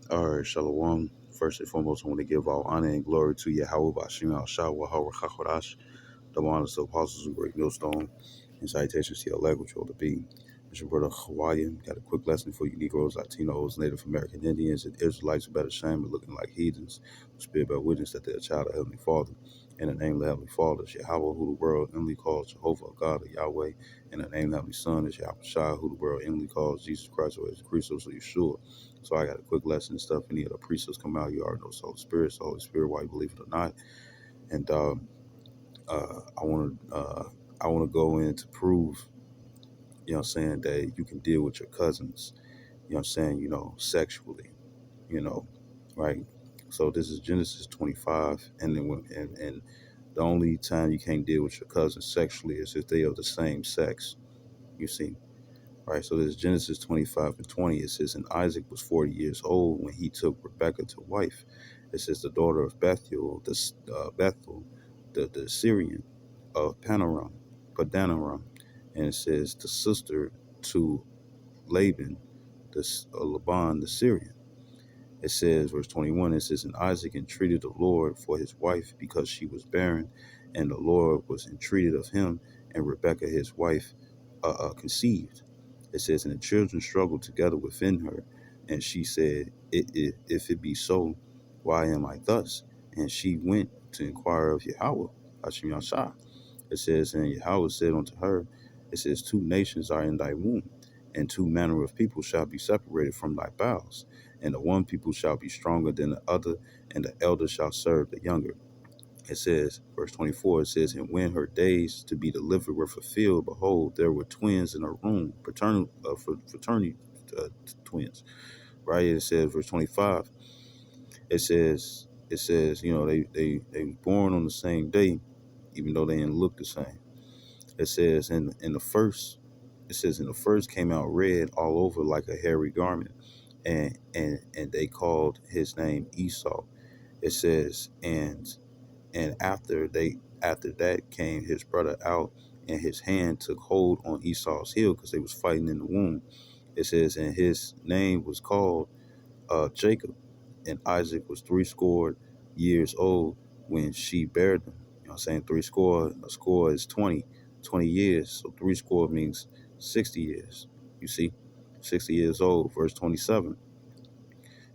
All right, Shalom. First and foremost, I want to give all honor and glory to Yahweh Bashim al Shah Wahawah Hakodash, the honors of the apostles and great millstone, and salutations to your leg, which will be. It's your brother Hawaiian. Got a quick lesson for you Negroes, Latinos, Native American Indians, and Israelites who better shame but looking like heathens. The Spirit bear witness that they're a child of Heavenly Father. In the name of the Heavenly Father is Yahweh, who the world inly calls Jehovah, God of Yahweh. In the name of the Heavenly Son is Yahweh Shai, who the world inly calls Jesus Christ, or as Christos or Yeshua. So I got a quick lesson and stuff. Any of the precepts come out, you already know the Holy Spirit, why you believe it or not. And I want to go in to prove, that you can deal with your cousins, sexually, you know, right? So this is Genesis 25, and then and the only time you can't deal with your cousins sexually is if they are the same sex. You see. Right, so this is Genesis 25 and 20. It says, and Isaac was 40 years old when he took Rebekah to wife. It says, the daughter of Bethel, the Syrian of Padanaram. And it says, the sister to Laban, Laban, the Syrian. It says, verse 21, it says, and Isaac entreated the Lord for his wife because she was barren, and the Lord was entreated of him, and Rebekah his wife conceived. It says, and the children struggled together within her, and she said, if it be so, why am I thus? And she went to inquire of Yahweh, Hashem Yashah. It says, and Yahweh said unto her, it says, two nations are in thy womb, and two manner of people shall be separated from thy bowels. And the one people shall be stronger than the other, and the elder shall serve the younger. It says, verse 24, it says, and when her days to be delivered were fulfilled, behold, there were twins in her womb, fraternity twins. Right? It says, verse 25, it says, they were born on the same day, even though they didn't look the same. It says, in the first, came out red all over like a hairy garment, and they called his name Esau. It says, and after that came his brother out, and his hand took hold on Esau's heel because they was fighting in the womb. It says, and his name was called Jacob, and Isaac was 80 years old when she bare them. You know what I'm saying? A score is 20 years. So 80 means 60 years. You see, 60 years old. Verse 27.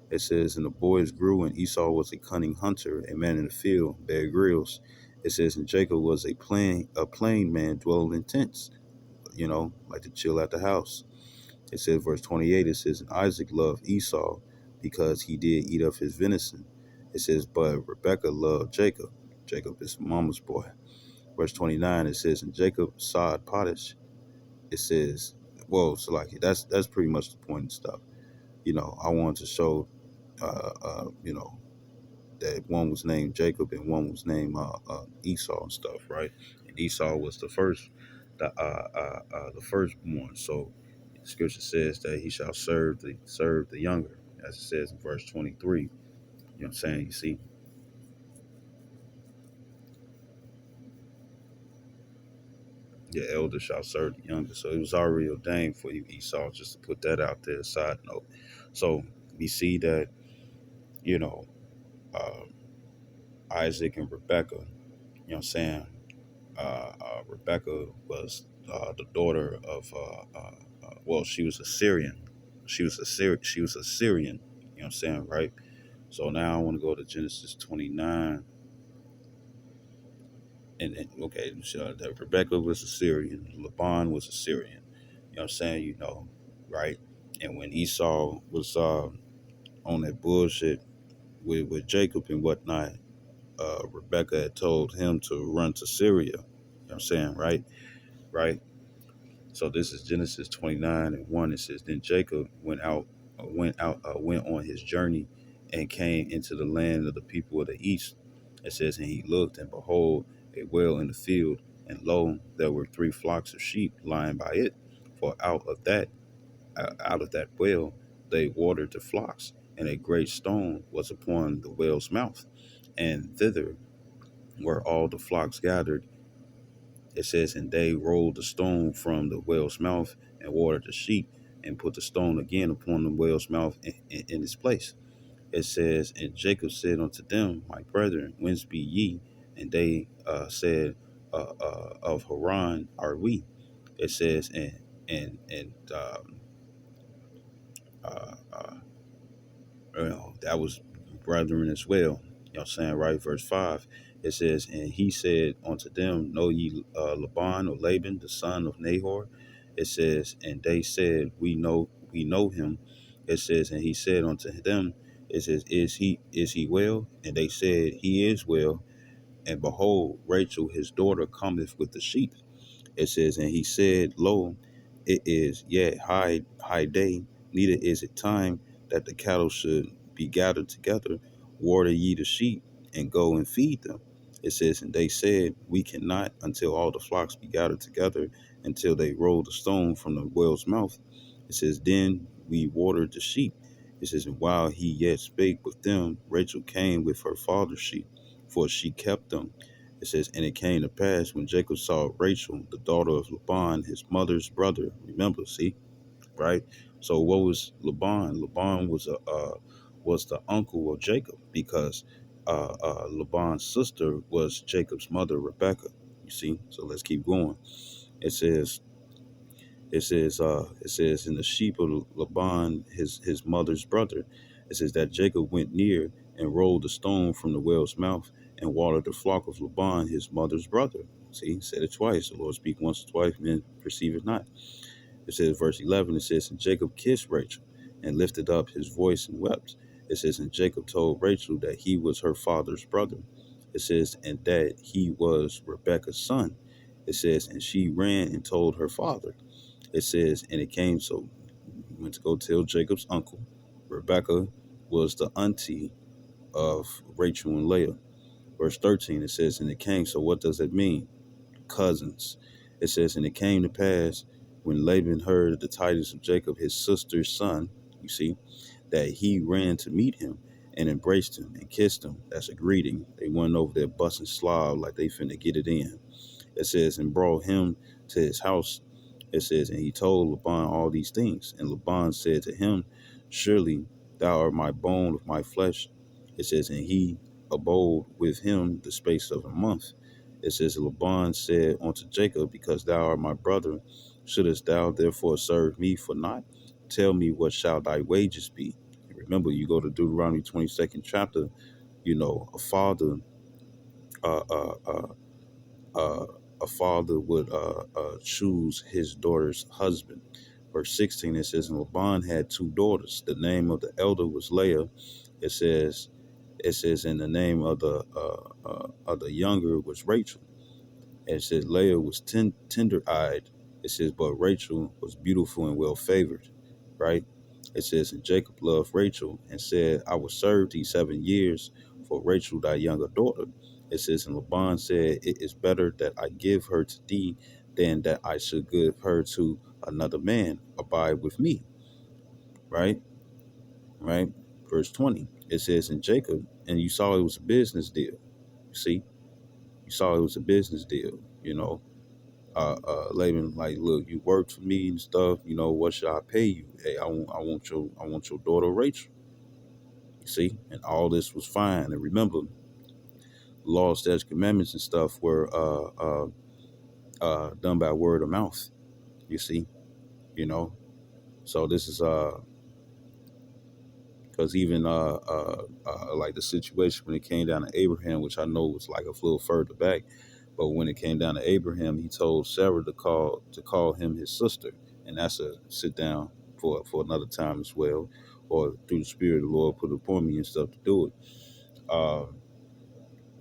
It says, and the boys grew, and Esau was a cunning hunter, a man in the field, bare grills. It says, and Jacob was a plain man dwelling in tents, like to chill at the house. It says, verse 28, it says, and Isaac loved Esau because he did eat of his venison. It says, but Rebekah loved Jacob. Jacob is mama's boy. Verse 29, it says, and Jacob sod pottage. It says, so like that's pretty much the point and stuff. I wanted to show, that one was named Jacob and one was named Esau and stuff, right? And Esau was the firstborn. So Scripture says that he shall serve the younger, as it says in verse 23. You know what I'm saying? You see, your elder shall serve the younger. So it was already ordained for you, Esau, just to put that out there, side note. So we see that, you know, uh, Isaac and Rebekah, you know what I'm saying? Rebecca was the daughter of she was a Syrian. She was a Syrian. You know what I'm saying, right? So now I want to go to Genesis 29, and okay, so that Rebecca was a Syrian, Laban was a Syrian. You know what I'm saying, right? And when Esau was on that bullshit with Jacob and whatnot, Rebecca had told him to run to Syria. You know what I'm saying, right? Right. So this is Genesis 29 and 1. It says, then Jacob went on his journey and came into the land of the people of the east. It says, and he looked, and behold, a well in the field, and lo, there were 3 flocks of sheep lying by it. For out of that well they watered the flocks, and a great stone was upon the well's mouth, and thither were all the flocks gathered. It says, and they rolled the stone from the well's mouth and watered the sheep, and put the stone again upon the well's mouth in its place. It says, and Jacob said unto them, my brethren, whence be ye? And they said, of Haran are we. It says, and uh, uh, that was brethren as well. You know what I'm saying, right? Verse 5, it says, and he said unto them, know ye Laban or Laban, the son of Nahor? It says, and they said, we know him. It says, and he said unto them, it says, is he well? And they said, he is well. And behold, Rachel his daughter cometh with the sheep. It says, and he said, lo, it is yet high day, neither is it time that the cattle should be gathered together. Water ye the sheep, and go and feed them. It says, and they said, we cannot until all the flocks be gathered together, until they roll the stone from the well's mouth. It says, then we watered the sheep. It says, and while he yet spake with them, Rachel came with her father's sheep, for she kept them. It says, and it came to pass when Jacob saw Rachel, the daughter of Laban, his mother's brother. Remember, see, right? So what was Laban? Laban was the uncle of Jacob, because Laban's sister was Jacob's mother, Rebecca. You see. So let's keep going. It says, it says, in the sheep of Laban, his mother's brother. It says that Jacob went near and rolled the stone from the well's mouth and watered the flock of Laban, his mother's brother. See, said it twice. The Lord speak once or twice, men perceive it not. It says, verse 11, it says, and Jacob kissed Rachel and lifted up his voice and wept. It says, and Jacob told Rachel that he was her father's brother. It says, and that he was Rebekah's son. It says, and she ran and told her father. It says, and it came so, he went to go tell Jacob's uncle. Rebekah was the auntie of Rachel and Leah. Verse 13, it says, and it came so. What does it mean? Cousins. It says, and it came to pass when Laban heard the tidings of Jacob, his sister's son, you see, that he ran to meet him and embraced him and kissed him. That's a greeting. They went over there busting slob like they finna get it in. It says, and brought him to his house. It says, and he told Laban all these things. And Laban said to him, surely thou art my bone of my flesh. It says, and he abode with him the space of a month. It says, Laban said unto Jacob, because thou art my brother, shouldest thou therefore serve me for naught? Tell me, what shall thy wages be? And remember, you go to Deuteronomy 22nd chapter, a father, uh, uh, uh, uh, a father would choose his daughter's husband. Verse 16, it says, and Laban had two daughters. The name of the elder was Leah. It says, and the name of the younger was Rachel. And it says Leah was tender-eyed. It says, but Rachel was beautiful and well-favored, right? It says, and Jacob loved Rachel and said, I will serve thee 7 years for Rachel thy younger daughter. It says, and Laban said, it is better that I give her to thee than that I should give her to another man. Abide with me, right? Right? Verse 20, it says, and Jacob, and you saw it was a business deal. You see, you saw it was a business deal, Laban, like, look, you worked for me and stuff. What should I pay you? Hey, I want your daughter Rachel. You see, and all this was fine. And remember, law, statutes, commandments, and stuff were done by word of mouth. You see, you know. So this is because even like the situation when it came down to Abraham, which I know was like a little further back. But when it came down to Abraham, he told Sarah to call him his sister, and that's a sit down for another time as well, or through the Spirit of the Lord put it upon me and stuff to do it. Uh,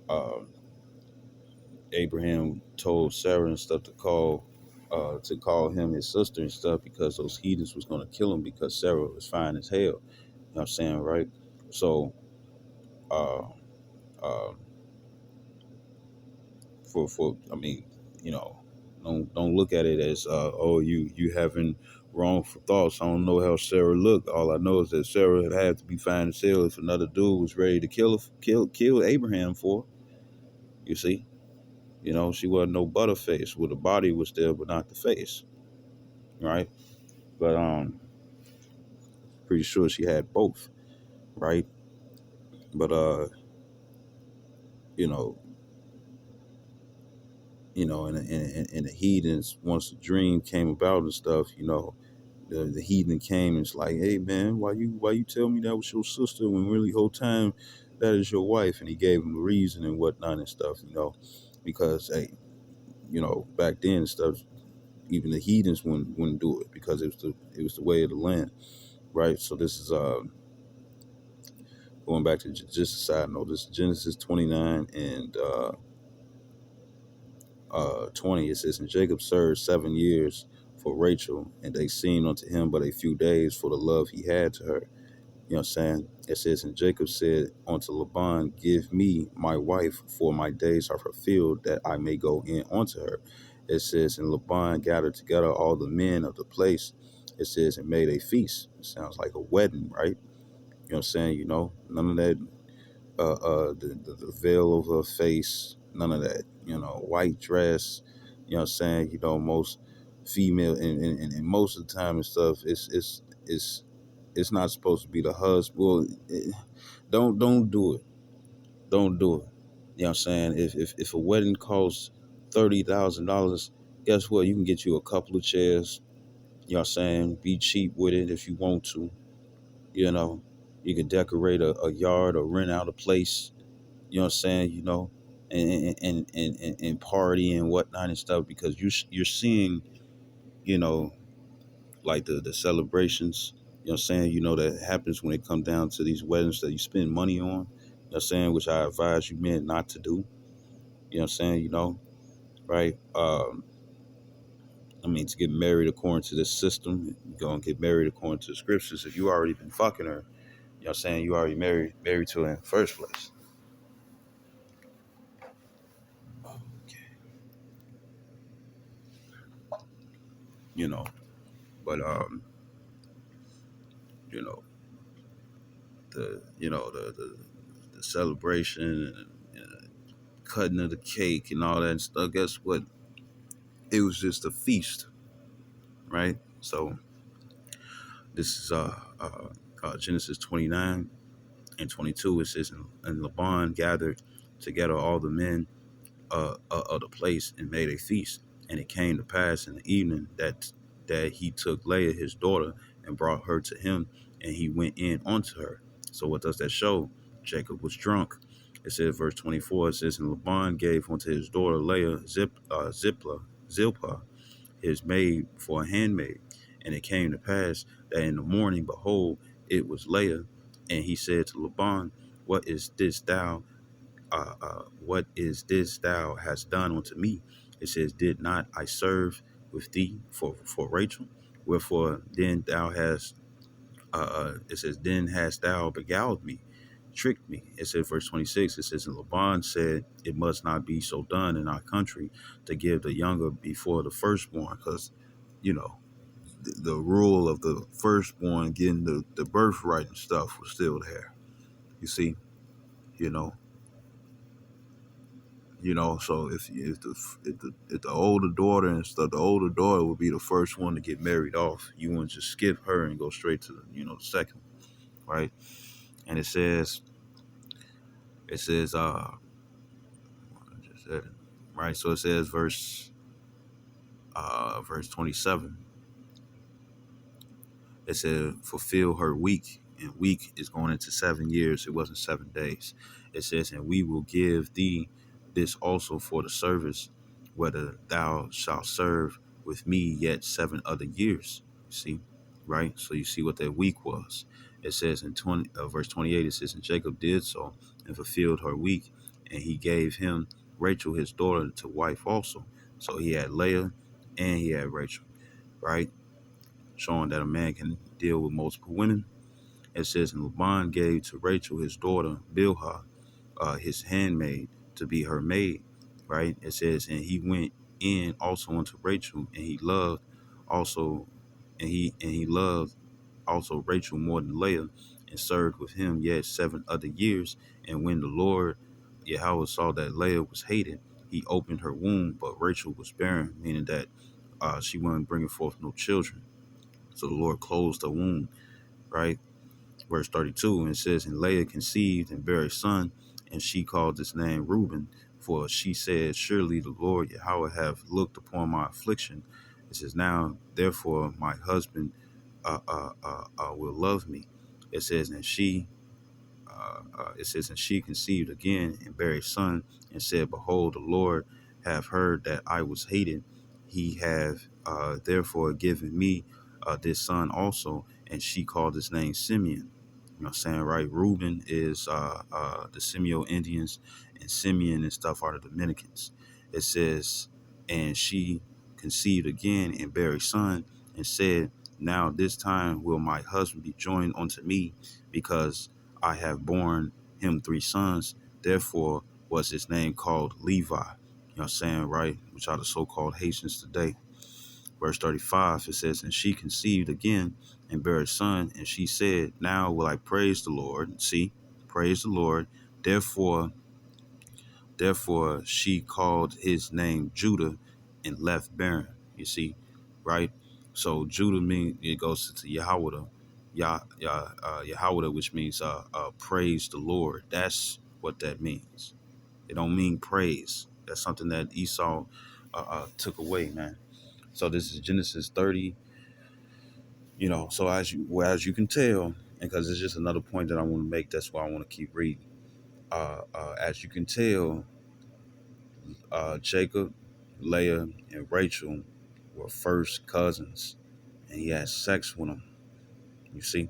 uh, Abraham told Sarah and stuff to call him his sister and stuff because those heathens was gonna kill him because Sarah was fine as hell. You know what I'm saying, right? So uh, uh, for I mean, you know, don't look at it as oh you having wrongful thoughts. I don't know how Sarah looked. All I know is that Sarah had to be fine as hell if another dude was ready to kill Abraham for her. You see, she wasn't no butterface. Well, the body was there, but not the face, right? But pretty sure she had both, right? But you know, and the heathens, once the dream came about and stuff, the heathen came and it's like, hey man, why you tell me that was your sister when really whole time that is your wife? And he gave him a reason and whatnot and stuff, because hey, back then and stuff, even the heathens wouldn't do it because it was the way of the land, right? So this is going back to just a side note. This is Genesis 29 and 20. It says, and Jacob served 7 years for Rachel, and they seemed unto him but a few days for the love he had to her. You know what I'm saying? It says, and Jacob said unto Laban, give me my wife, for my days are fulfilled, that I may go in unto her. It says, and Laban gathered together all the men of the place. It says, and made a feast. It sounds like a wedding, right? You know what I'm saying? None of that, the veil over her face, none of that. White dress. You know what I'm saying? Most female, and most of the time and stuff, it's not supposed to be the husband. Well, don't do it. Don't do it. You know what I'm saying? If a wedding costs $30,000, guess what? You can get you a couple of chairs. You know what I'm saying? Be cheap with it if you want to. You know, you can decorate a yard or rent out a place. You know what I'm saying? And party and whatnot and stuff, because you're seeing, you know, like the celebrations, you know what I'm saying, that happens when it comes down to these weddings that you spend money on, you know what I'm saying, which I advise you men not to do, you know what I'm saying, right? I mean, to get married according to this system, you're going to get married according to the scriptures. If you already been fucking her, you know what I'm saying, you already married to her in the first place. Okay. You know, but, you know, the celebration and cutting of the cake and all that stuff, guess what? It was just a feast, right? So this is Genesis 29 and 22. It says, and Laban gathered together all the men of the place and made a feast. And it came to pass in the evening that he took Leah his daughter and brought her to him, and he went in unto her. So what does that show? Jacob was drunk. It says, verse 24. It says, and Laban gave unto his daughter Leah Zilpah, his maid, for a handmaid. And it came to pass that in the morning, behold, it was Leah. And he said to Laban, what is this thou hast done unto me? It says, did not I serve with thee for Rachel? Wherefore then thou hast, it says, then hast thou beguiled me, tricked me. It says, verse 26, it says, and Laban said, it must not be so done in our country to give the younger before the firstborn, because, you know, the rule of the firstborn getting the birthright and stuff was still there. You see, you know, so if the older daughter and stuff, the older daughter would be the first one to get married off. You wouldn't just skip her and go straight to the second, right? And it says I just said it, right? So it says verse 27. It said, fulfill her week, and week is going into 7 years. It wasn't 7 days. It says, and we will give thee this also for the service, whether thou shalt serve with me yet 7 other years. You see, right? So you see what that week was. It says in verse 28, it says, and Jacob did so and fulfilled her week, and he gave him Rachel his daughter to wife also. So he had Leah and he had Rachel, right? Showing that a man can deal with multiple women. It says, and Laban gave to Rachel his daughter Bilhah, his handmaid, to be her maid. Right? It says, and he went in also unto Rachel, and he loved also, and he loved also Rachel more than Leah, and served with him yet 7 other years. And when the Lord Yahweh saw that Leah was hated, he opened her womb, but Rachel was barren, meaning that she wasn't bringing forth no children. So the Lord closed her womb, right? Verse 32, and it says, and Leah conceived and bare a son, and she called his name Reuben, for she said, surely the Lord Yahweh have looked upon my affliction. It says, now therefore my husband will love me. It says, and she conceived again and bare a son, and said, behold, the Lord have heard that I was hated. He have therefore given me this son also. And she called his name Simeon. You know what I'm saying, right? Reuben is the Semio Indians, and Simeon and stuff are the Dominicans. It says, and she conceived again and bare a son, and said, now this time will my husband be joined unto me, because I have borne him 3 sons. Therefore was his name called Levi. You know what I'm saying, right? Which are the so-called Haitians today. Verse 35, it says, and she conceived again and bare a son, and she said, now will I praise the Lord. See, praise the Lord. Therefore, she called his name Judah and left barren. You see, right? So Judah means, it goes to Yahweh, Yahweh, which means praise the Lord. That's what that means. It don't mean praise. That's something that Esau took away, man. So this is Genesis 30. You know, so as you can tell, and because it's just another point that I want to make, that's why I want to keep reading. As you can tell, Jacob, Leah, and Rachel were first cousins, and he had sex with them. You see,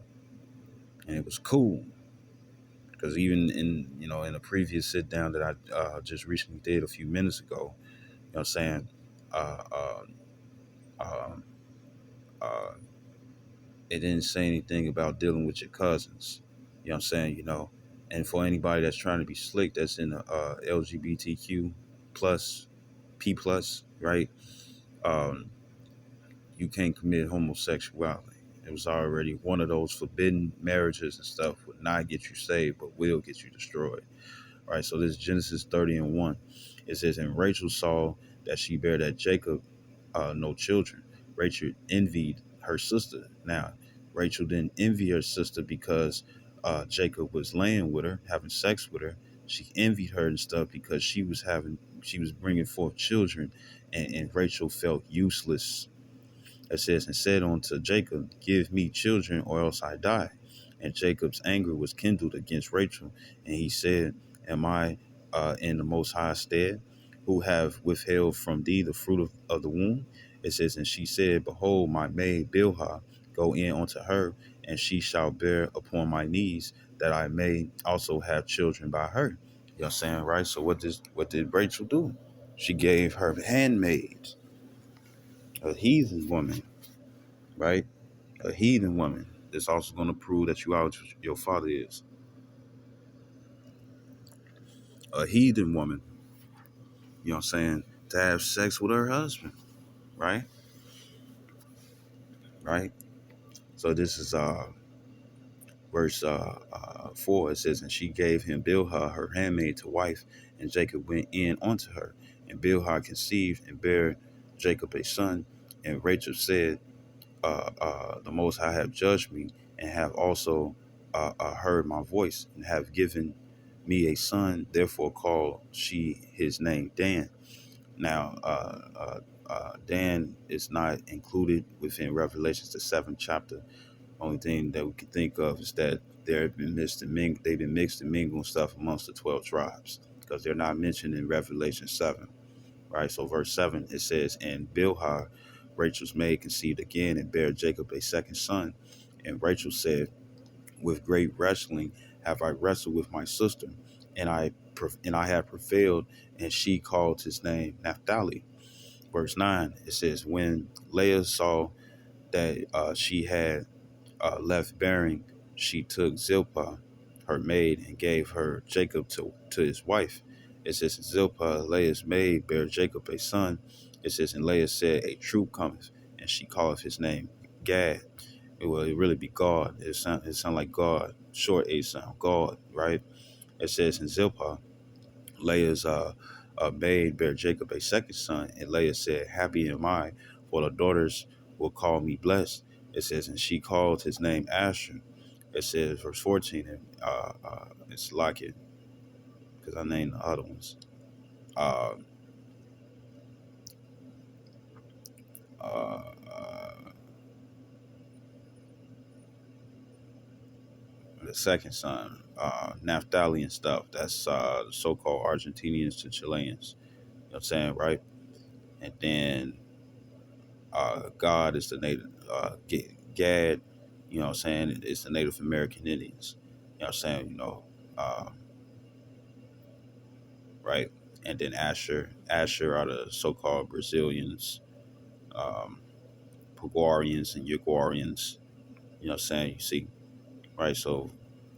and it was cool because even in a previous sit down that I just recently did a few minutes ago, you know what I'm saying, uh, uh, uh, uh, it didn't say anything about dealing with your cousins. You know what I'm saying? And for anybody that's trying to be slick, that's in the LGBTQ plus, P plus, right? Um, you can't commit homosexuality. It was already one of those forbidden marriages and stuff would not get you saved, but will get you destroyed. Right. So this is Genesis 30 and 1. It says, and Rachel saw that she bare that Jacob no children. Rachel envied her sister. Now, Rachel didn't envy her sister because Jacob was laying with her, having sex with her. She envied her and stuff because she was bringing forth children, and Rachel felt useless. It says, and said unto Jacob, give me children, or else I die. And Jacob's anger was kindled against Rachel, and he said, am I in the Most High stead, who have withheld from thee the fruit of the womb? It says, and she said, behold, my maid Bilhah, go in unto her, and she shall bear upon my knees, that I may also have children by her. You know what I'm saying, right? So what did Rachel do? She gave her handmaid, a heathen woman, right? A heathen woman. It's also going to prove that you are what your father is. A heathen woman, you know what I'm saying, to have sex with her husband, right? Right? So this is verse 4. It says, and she gave him Bilhah, her handmaid, to wife, and Jacob went in unto her. And Bilhah conceived and bare Jacob a son. And Rachel said, the Most High have judged me, and have also heard my voice, and have given me a son. Therefore called she his name Dan. Now, Dan is not included within Revelations, the 7th chapter. Only thing that we can think of is that they've been mixed and mingled stuff amongst the 12 tribes, because they're not mentioned in Revelation 7. Right. So verse 7, it says, and Bilhah, Rachel's maid, conceived again and bare Jacob a second son. And Rachel said, with great wrestling have I wrestled with my sister, and I have prevailed. And she called his name Naphtali. Verse 9, it says, when Leah saw that she had left bearing, she took Zilpah, her maid, and gave her Jacob to his wife. It says, Zilpah, Leah's maid, bare Jacob a son. It says, and Leah said, a troop cometh, and she calleth his name Gad. It will really be God. It sound like God. Short A sound, God, right? It says, in Zilpah, Leah's maid bare Jacob a second son, and Leah said, happy am I, for the daughters will call me blessed. It says, and she called his name Asher. It says, verse 14, and it's like it, because I named the other ones. Uh, uh, uh, the second son, Naphtali and stuff. That's the so-called Argentinians to Chileans. You know what I'm saying, right? And then God is the native, Gad, you know what I'm saying, it's the Native American Indians. You know what I'm saying, uh, right? And then Asher are the so-called Brazilians, um, Paguarians and Yaguarians. You know what I'm saying? You see, right? So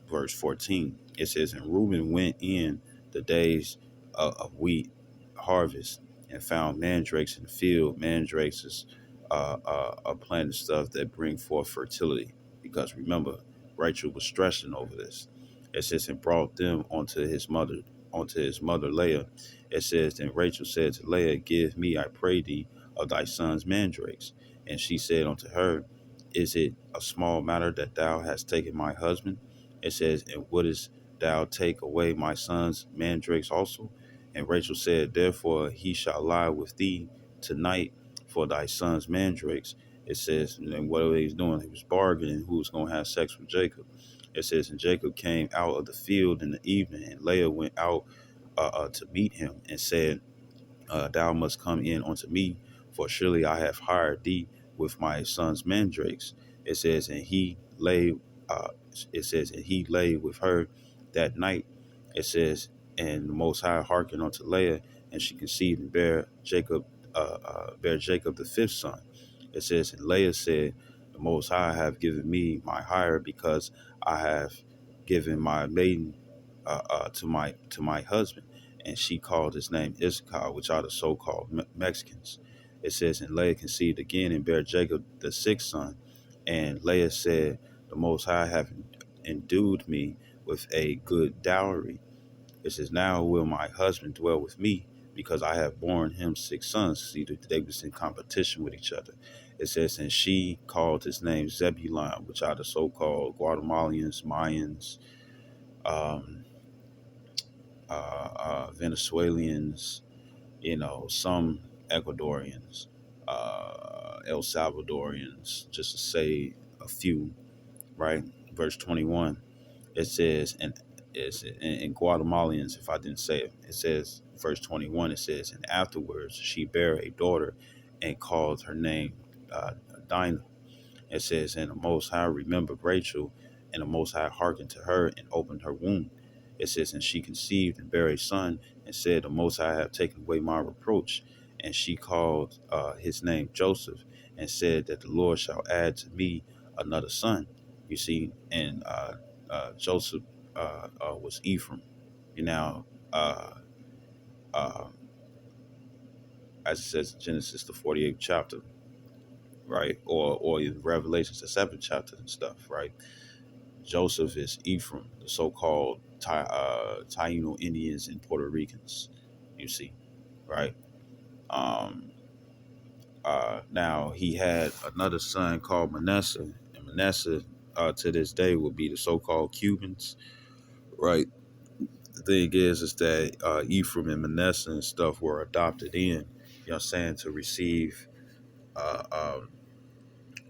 verse 14, it says, and Reuben went in the days of wheat harvest and found mandrakes in the field. Mandrakes is a plant of stuff that bring forth fertility. Because remember, Rachel was stressing over this. It says, and brought them onto his mother Leah. It says, then Rachel said to Leah, give me, I pray thee, of thy son's mandrakes. And she said unto her, is it a small matter that thou hast taken my husband? It says, and wouldest thou take away my son's mandrakes also? And Rachel said, therefore he shall lie with thee tonight for thy son's mandrakes. It says, and what he was doing, he was bargaining who was going to have sex with Jacob. It says, and Jacob came out of the field in the evening, and Leah went out to meet him and said, thou must come in unto me, for surely I have hired thee with my son's mandrakes. It says, and he lay. And he lay with her that night. It says, and the Most High hearkened unto Leah, and she conceived and bare Jacob the fifth son. It says, and Leah said, the Most High have given me my hire, because I have given my maiden to my husband, and she called his name Issachar, which are the so-called Mexicans. It says, and Leah conceived again and bare Jacob the sixth son. And Leah said, the Most High have endued me with a good dowry. It says, now will my husband dwell with me, because I have borne him six sons. See, they was in competition with each other. It says, and she called his name Zebulun, which are the so-called Guatemalans, Mayans, um, Venezuelans, some Ecuadorians, El Salvadorians, just to say a few, right? Verse 21, it says, and it's in Guatemalans, if I didn't say it, it says, verse 21, it says, and afterwards she bare a daughter and called her name Dinah. It says, and the Most High remembered Rachel, and the Most High hearkened to her and opened her womb. It says, and she conceived and bare a son, and said, the Most High have taken away my reproach. And she called his name Joseph, and said that the Lord shall add to me another son. You see, and Joseph was Ephraim. You know, uh, uh, as it says in Genesis, the 48th chapter, right? Or in Revelations, the 7th chapter and stuff, right? Joseph is Ephraim, the so-called Taino Indians and Puerto Ricans, you see, right? Um, Now, he had another son called Manasseh, and Manasseh to this day would be the so-called Cubans, right? The thing is that Ephraim and Manasseh and stuff were adopted in, you know what I'm saying, to receive uh,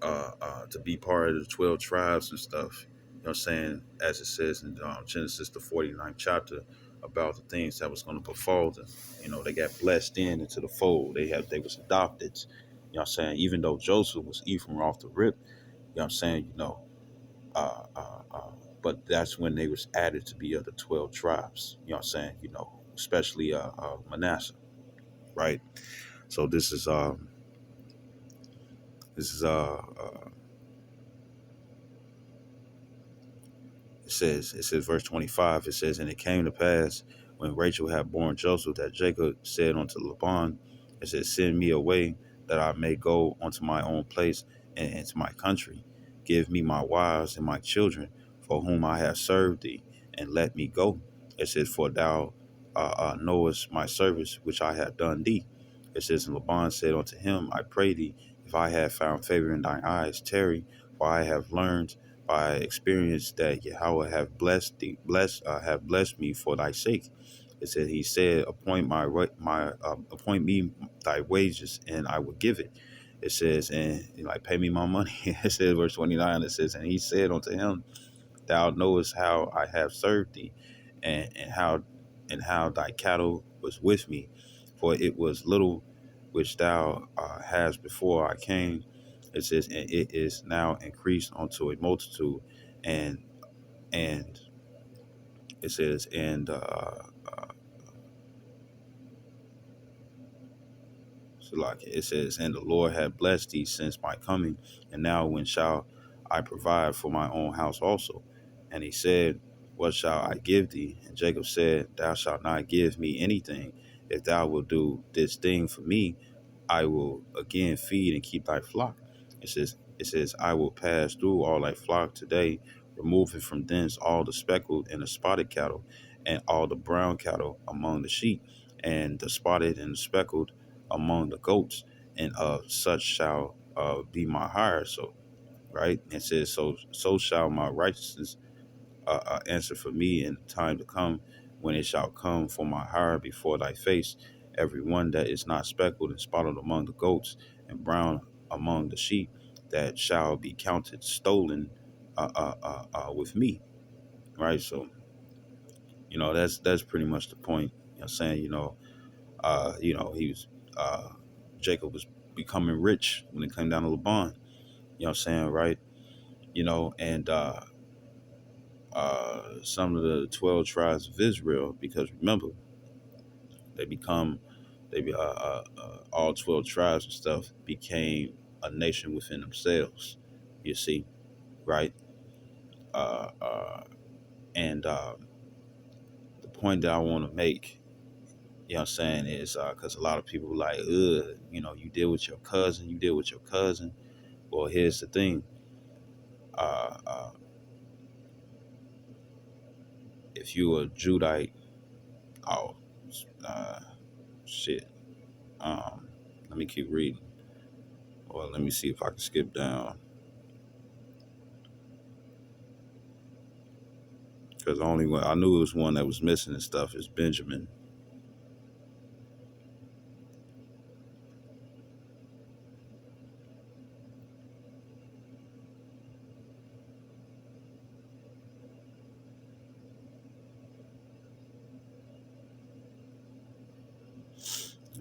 um, to be part of the 12 tribes and stuff. You know what I'm saying? As it says in Genesis, the 49th chapter, about the things that was going to befall them. They got blessed into the fold. They was adopted. You know what I'm saying? Even though Joseph was Ephraim off the rip, you know what I'm saying? Uh, uh, uh, but that's when they was added to be of the 12 tribes. You know what I'm saying? Especially Manasseh, right? So this is it says verse 25, it says, and it came to pass when Rachel had borne Joseph that Jacob said unto Laban, it says, send me away that I may go unto my own place and to my country. Give me my wives and my children for whom I have served thee, and let me go. It says, for thou knowest my service which I have done thee. It says, and Laban said unto him, I pray thee, if I have found favor in thine eyes, tarry, for I have learned by experience that Yahweh have blessed me for thy sake. It said, He said, appoint me thy wages, and I will give it. It says, and like pay me my money. It says, verse 29. It says, and he said unto him, Thou knowest how I have served thee, and how thy cattle was with me, for it was little which thou hast before I came. It says, and it is now increased unto a multitude, and and it says, so like it says, and the Lord had blessed thee since my coming, and now when shall I provide for my own house also? And he said, What shall I give thee? And Jacob said, Thou shalt not give me anything. If thou wilt do this thing for me, I will again feed and keep thy flock. It says, I will pass through all thy flock today, removing from thence all the speckled and the spotted cattle, and all the brown cattle among the sheep, and the spotted and the speckled among the goats, and of such shall be my hire. So, right? It says, so shall my righteousness answer for me in time to come, when it shall come for my hire before thy face. Every one that is not speckled and spotted among the goats, and brown among the sheep, that shall be counted stolen with me. Right? So, that's pretty much the point. I'm saying, he was Jacob was becoming rich when it came down to Laban. You know what I'm saying, right? And some of the 12 tribes of Israel, because remember, they become all 12 tribes and stuff became a nation within themselves. You see, right? Uh, uh, and the point that I want to make, you know what I'm saying, is because a lot of people are like, you deal with your cousin, you deal with your cousin. Well, here's the thing. Uh, uh, if you a Judite, oh, uh, shit. Let me keep reading. Well, let me see if I can skip down. Because the only one I knew it was one that was missing and stuff is Benjamin.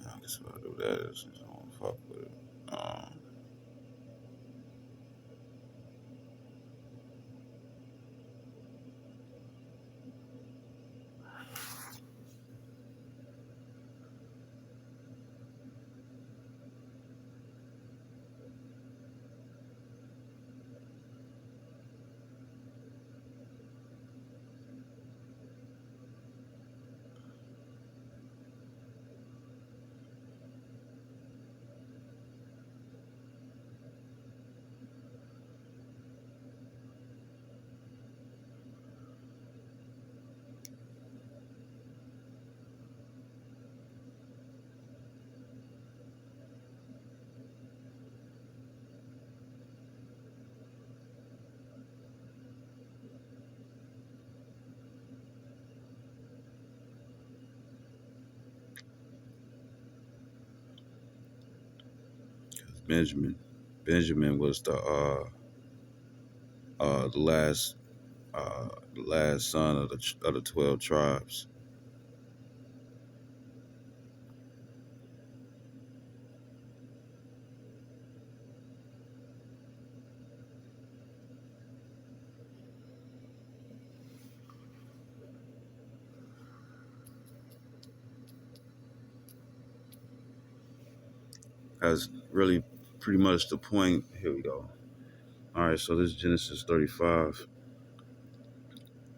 I guess what I'll do that is I don't fuck with it. Benjamin. Benjamin was the last son of the 12 tribes. That's really pretty much the point. Here we go. All right, so this is Genesis 35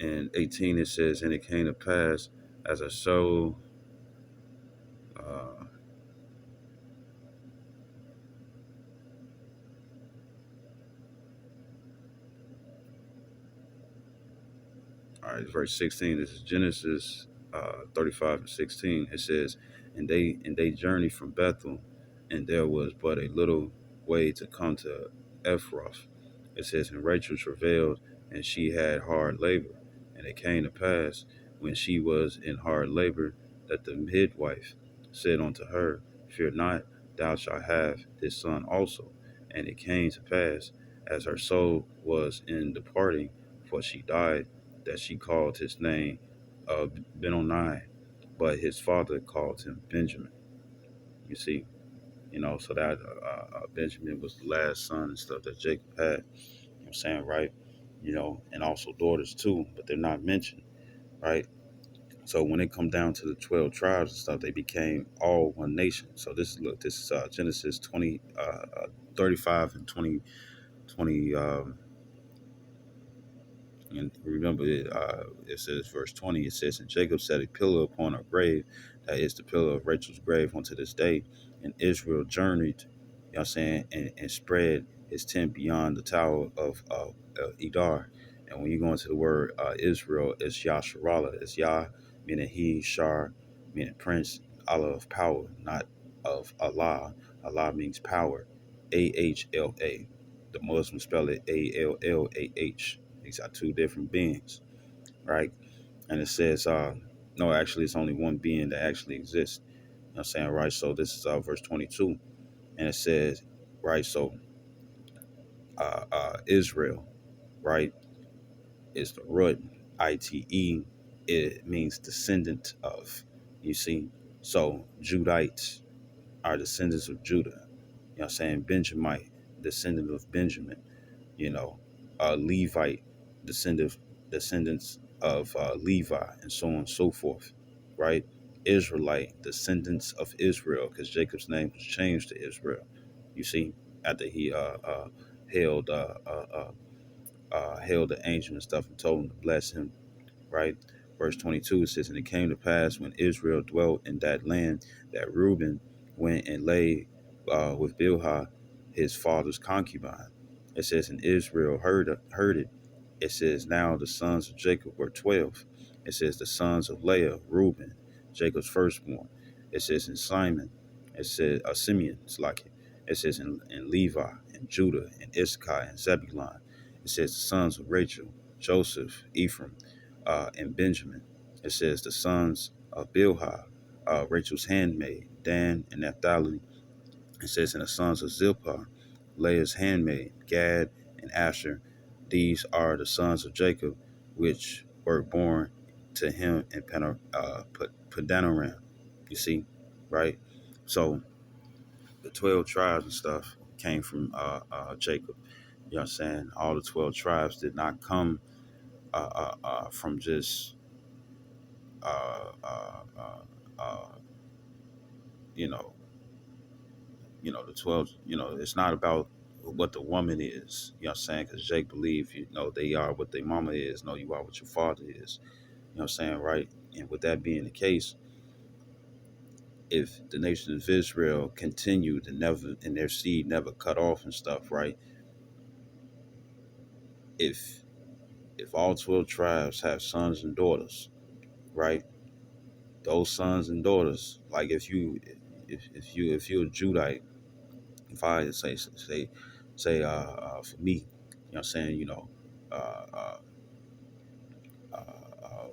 and 18. It says, and it came to pass as I sow. Uh, all right, verse 16. This is Genesis 35 and 16. It says, and they journeyed from Bethel, and there was but a little way to come to Ephrath, It says, and Rachel travailed, and she had hard labor. And it came to pass, when she was in hard labor, that the midwife said unto her, Fear not, thou shalt have this son also. And it came to pass, as her soul was in departing, for she died, that she called his name Benoni, but his father called him Benjamin. You see, so that Benjamin was the last son and stuff that Jacob had. You know what I'm saying, right? And also daughters too, but they're not mentioned, right? So when it come down to the 12 tribes and stuff, they became all one nation. So this is Genesis 20, 35 and 20. And remember, it says, verse 20, it says, And Jacob set a pillar upon her grave, that is the pillar of Rachel's grave unto this day. And Israel journeyed, you know what I'm saying, and spread his tent beyond the tower of Edar. And when you go into the word Israel, it's Yasharallah. It's Yah, meaning he, Shar, meaning prince, Allah of power, not of Allah. Allah means power. Ahla. The Muslims spell it Allah. These are two different beings, right? And it says, no, actually, it's only one being that actually exists. You know what I'm saying, right? So this is verse 22. And it says, right, so Israel, right, is the root, ite. It means descendant of, you see. So Judites are descendants of Judah. You know what I'm saying? Benjamite, descendant of Benjamin. Levite, descendants of Levi, and so on and so forth, right? Israelite, descendants of Israel, because Jacob's name was changed to Israel. You see, after he hailed hailed the angel and stuff and told him to bless him, right? Verse 22, it says, And it came to pass when Israel dwelt in that land that Reuben went and lay with Bilhah, his father's concubine. It says, And Israel heard it. It says, Now the sons of Jacob were 12. It says, The sons of Leah, Reuben, Jacob's firstborn. It says, In Simon, it says, Simeon, it's like it. It says, in Levi, and Judah, and Issachar, and Zebulun. It says, The sons of Rachel, Joseph, Ephraim, and Benjamin. It says the sons of Bilhah, Rachel's handmaid, Dan and Naphtali. It says, And the sons of Zilpah, Leah's handmaid, Gad and Asher. These are the sons of Jacob, which were born to him in Padanaram. You see, right? So the 12 tribes and stuff came from Jacob. You know what I'm saying? All the 12 tribes did not come from just uh, uh, uh, uh, you know, the 12. It's not about what the woman is. You know what I'm saying? Because Jake believed, they are what their mama is. No, you are what your father is. You know what I'm saying, right? And with that being the case, if the nation of Israel continued and their seed never cut off and stuff, right? If all 12 tribes have sons and daughters, right? Those sons and daughters, like if you're a Judite, if I say for me, what I'm saying, uh, uh,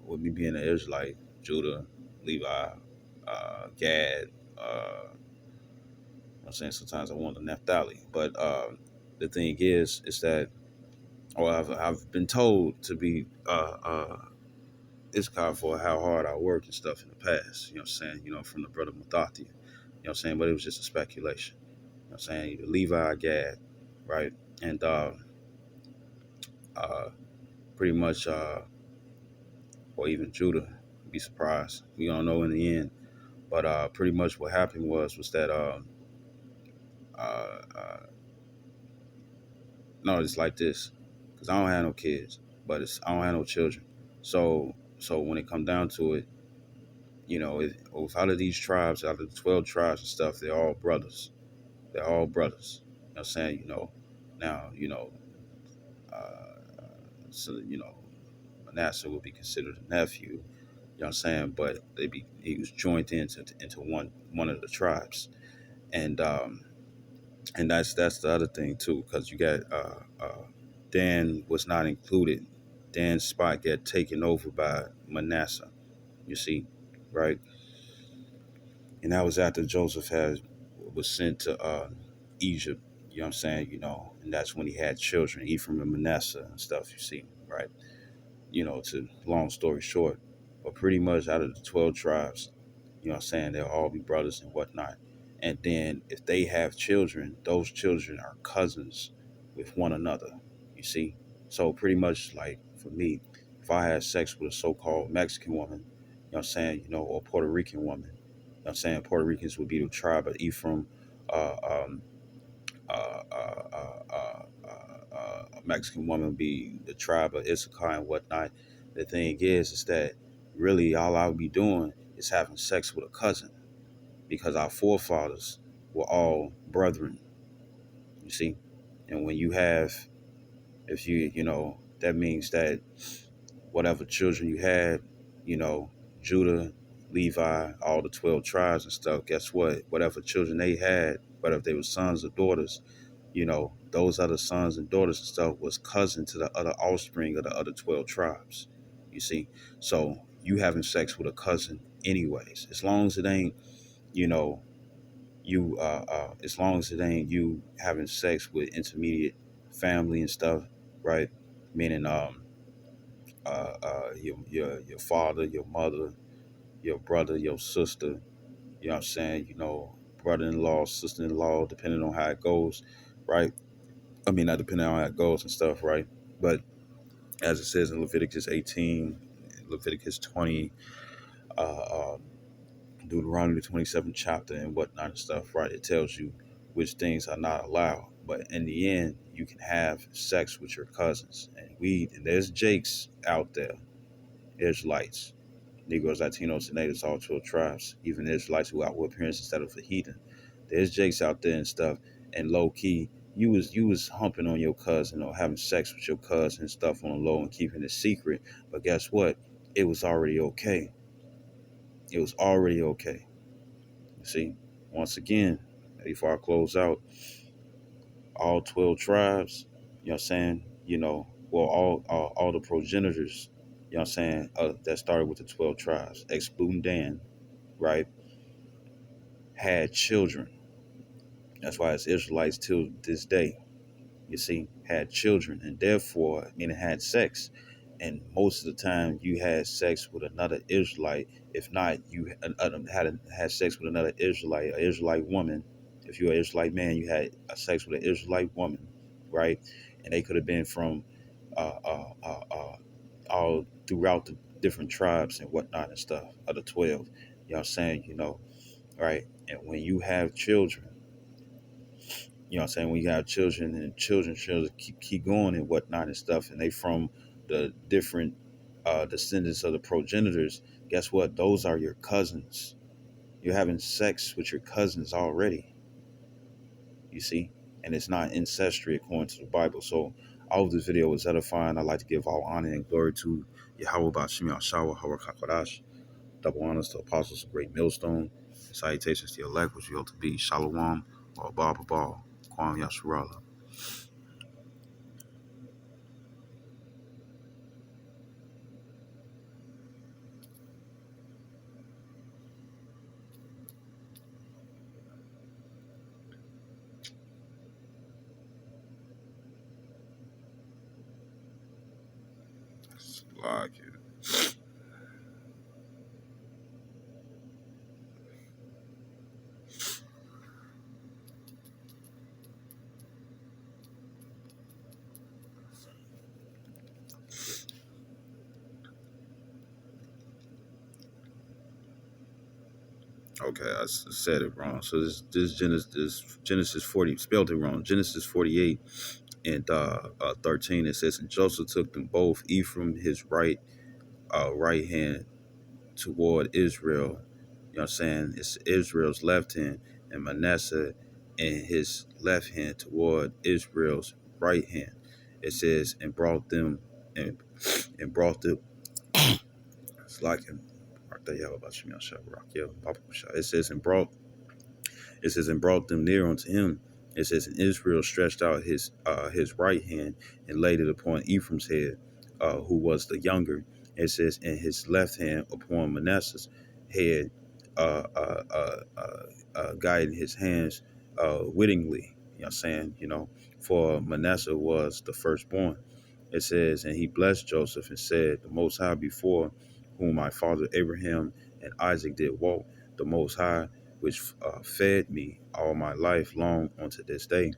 with me being an Israelite, Judah, Levi, Gad, I'm saying sometimes I want the Naphtali, but the thing is that, or I've been told to be Issachar for how hard I worked and stuff in the past. You know what I'm saying? From the brother Mathathi. You know what I'm saying? But it was just a speculation. You know what I'm saying? Levi, Gad, right? And uh, pretty much, or even Judah, be surprised. We don't know in the end. But pretty much what happened was that uh, uh, no, it's like this, because I don't have no kids, but I don't have no children. So when it come down to it, out of these tribes, out of the 12 tribes and stuff, they're all brothers. They're all brothers. You know what I'm saying? Now, uh, so, Manasseh would be considered a nephew. You know what I'm saying? But he was joined into one of the tribes. And that's the other thing too, because you got Dan was not included. Dan's spot got taken over by Manasseh. You see, right? And that was after Joseph was sent to Egypt. You know what I'm saying? And that's when he had children, Ephraim and Manasseh and stuff. You see, right? To long story short, but pretty much out of the 12 tribes, what I'm saying, they'll all be brothers and whatnot. And then if they have children, those children are cousins with one another. You see? So pretty much like for me, if I had sex with a so-called Mexican woman, what I'm saying, or Puerto Rican woman, what I'm saying, Puerto Ricans would be the tribe of Ephraim, uh, um, a Mexican woman would be the tribe of Issachar and whatnot. The thing is that really all I would be doing is having sex with a cousin because our forefathers were all brethren, you see. And when you have, if that means that whatever children you had, you know, Judah, Levi, all the 12 tribes and stuff, guess what? Whatever children they had, whether if they were sons or daughters, those other sons and daughters and stuff was cousin to the other offspring of the other 12 tribes, you see. So you having sex with a cousin anyways, as long as it ain't, you know, as long as it ain't you having sex with intermediate family and stuff, right? Meaning your father, your mother, your brother, your sister, you know what I'm saying, brother-in-law, sister-in-law, depending on how it goes, right? I mean, not depending on how it goes and stuff, right? But as it says in Leviticus 18, Leviticus 20, uh, Deuteronomy 27th chapter and whatnot and stuff, right? It tells you which things are not allowed. But in the end, you can have sex with your cousins. And there's Jakes out there, Israelites, Negroes, Latinos, and natives, all 12 tribes, even Israelites who outward appearance instead of a heathen. There's Jakes out there and stuff. And low key, you was humping on your cousin or having sex with your cousin and stuff on the low and keeping it secret. But guess what? It was already okay. It was already okay. You see, once again, before I close out, all 12 tribes, you know what I'm saying, well, all the progenitors, you know what I'm saying, that started with the 12 tribes, excluding Dan, right, had children. That's why it's Israelites till this day, you see, had children, and therefore, meaning had sex. And most of the time, you had sex with another Israelite. If not, you had sex with another Israelite, an Israelite woman. If you're an Israelite man, you had sex with an Israelite woman, right? And they could have been from uh, uh, uh, uh, all throughout the different tribes and whatnot and stuff of the 12. You know what I'm saying? Right? And when you have children, you know what I'm saying, when you have children and children keep going and whatnot and stuff, and they from the different descendants of the progenitors, guess what? Those are your cousins. You're having sex with your cousins already, you see? And it's not ancestry according to the Bible. So all of this video was edifying. I'd like to give all honor and glory to Yahweh Bashim Yahshua Hawakakodash. Double honors to apostles of great millstone. Salutations to your elect, which you ought to be. Shalom, or Baba Ball, Kwam Yasharala. Like it. Okay, said it wrong. So this Genesis 40, spelled it wrong. Genesis 48 and 13. It says, and Joseph took them both, Ephraim his right hand toward Israel. You know what I'm saying? It's Israel's left hand, and Manasseh and his left hand toward Israel's right hand. It says, and brought them and brought them. It's like him. It says and brought them near unto him It says, and Israel stretched out his right hand and laid it upon Ephraim's head, who was the younger. It says, and his left hand upon Manasseh's head, guiding his hands wittingly. You know what I'm saying? For Manasseh was the firstborn. It says, and he blessed Joseph and said, the Most High before whom my father Abraham and Isaac did walk, the Most High, which fed me all my life long unto this day.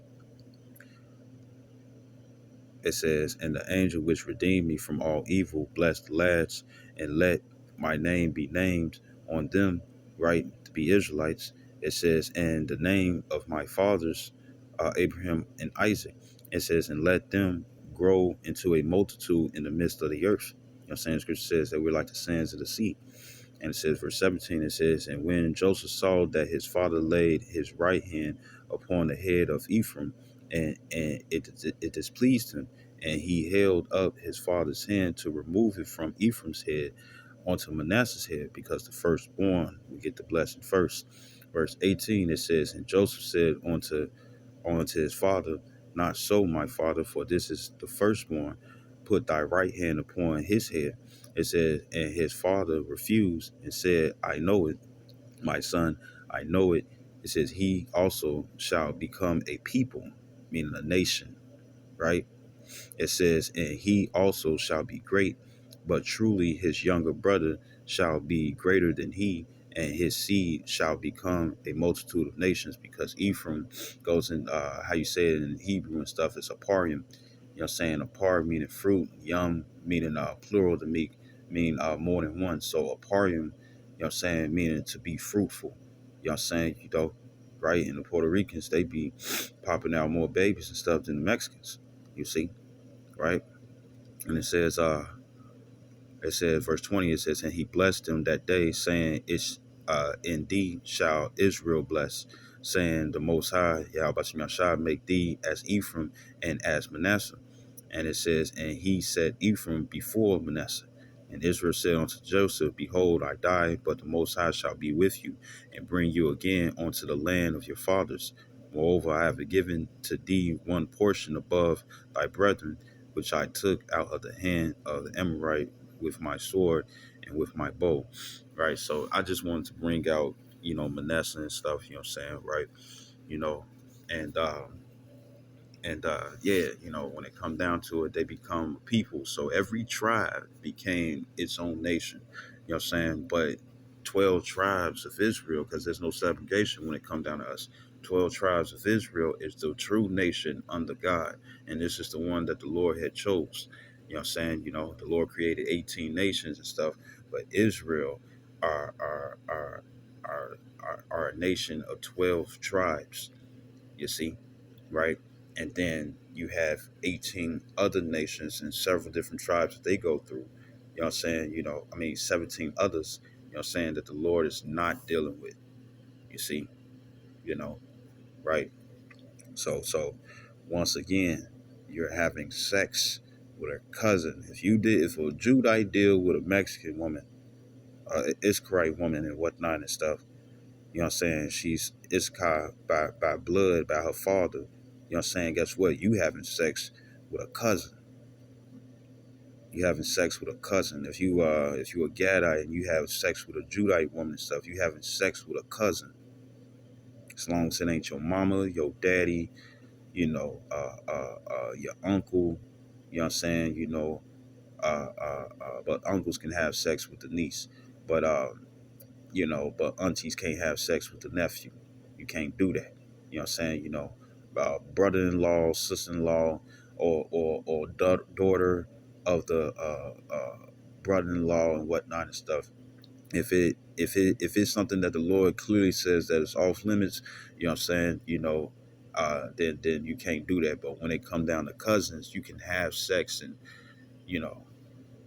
It says, and the angel which redeemed me from all evil, blessed the lads, and let my name be named on them, right, to be Israelites. It says, and the name of my fathers, Abraham and Isaac. It says, and let them grow into a multitude in the midst of the earth. You know what I'm saying? Scripture says that we're like the sands of the sea. And it says, verse 17, it says, and when Joseph saw that his father laid his right hand upon the head of Ephraim, and it displeased him, and he held up his father's hand to remove it from Ephraim's head onto Manasseh's head, because the firstborn will get the blessing first. Verse 18, it says, and Joseph said unto his father, not so, my father, for this is the firstborn. Put thy right hand upon his head. It says, and his father refused and said, I know it, my son, I know it. It says, he also shall become a people, meaning a nation, right? It says, and he also shall be great, but truly his younger brother shall be greater than he, and his seed shall become a multitude of nations, because Ephraim goes in, how you say it in Hebrew and stuff, it's a parim. You know what I'm saying? A par meaning fruit, yum meaning plural to mean more than one. So a parim, you know what I'm saying, meaning to be fruitful. You know what I'm saying? Right? And the Puerto Ricans, they be popping out more babies and stuff than the Mexicans, you see? Right? And it says, verse 20, it says, and he blessed them that day, saying, it's indeed shall Israel bless, saying, the Most High, Yahweh shall make thee as Ephraim and as Manasseh. And it says, and he set Ephraim before Manasseh. And Israel said unto Joseph, behold, I die, but the Most High shall be with you, and bring you again unto the land of your fathers. Moreover, I have given to thee one portion above thy brethren, which I took out of the hand of the Amorite with my sword and with my bow. Right. So I just wanted to bring out, Manasseh and stuff, you know what I'm saying, right? You know, and yeah, when it come down to it, they become people. So every tribe became its own nation. You know what I'm saying? But 12 tribes of Israel, because there's no segregation when it come down to us. 12 tribes of Israel is the true nation under God. And this is the one that the Lord had chose. You know what I'm saying? The Lord created 18 nations and stuff, but Israel are a nation of 12 tribes, you see, right? And then you have 18 other nations and several different tribes that they go through. You know what I'm saying? 17 others, you know what I'm saying, that the Lord is not dealing with, you see, you know, right? So once again, you're having sex with a cousin. If a Judite deal with a Mexican woman, Israelite woman and whatnot and stuff, you know what I'm saying? She's Issachar by blood, by her father. You know what I'm saying? Guess what? You having sex with a cousin. You having sex with a cousin. If you a Gadite and you have sex with a Judite woman and stuff, you having sex with a cousin. As long as it ain't your mama, your daddy, your uncle. You know what I'm saying? But uncles can have sex with the niece. But but aunties can't have sex with the nephew. You can't do that. You know what I'm saying? Brother-in-law, sister-in-law, or daughter of the brother-in-law and whatnot and stuff. If it's something that the Lord clearly says that it's off limits, you know what I'm saying? Then you can't do that. But when it come down to cousins, you can have sex, and you know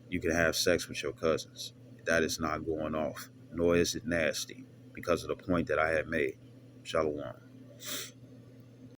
you can have sex with your cousins. That is not going off, nor is it nasty, because of the point that I had made. Shalom.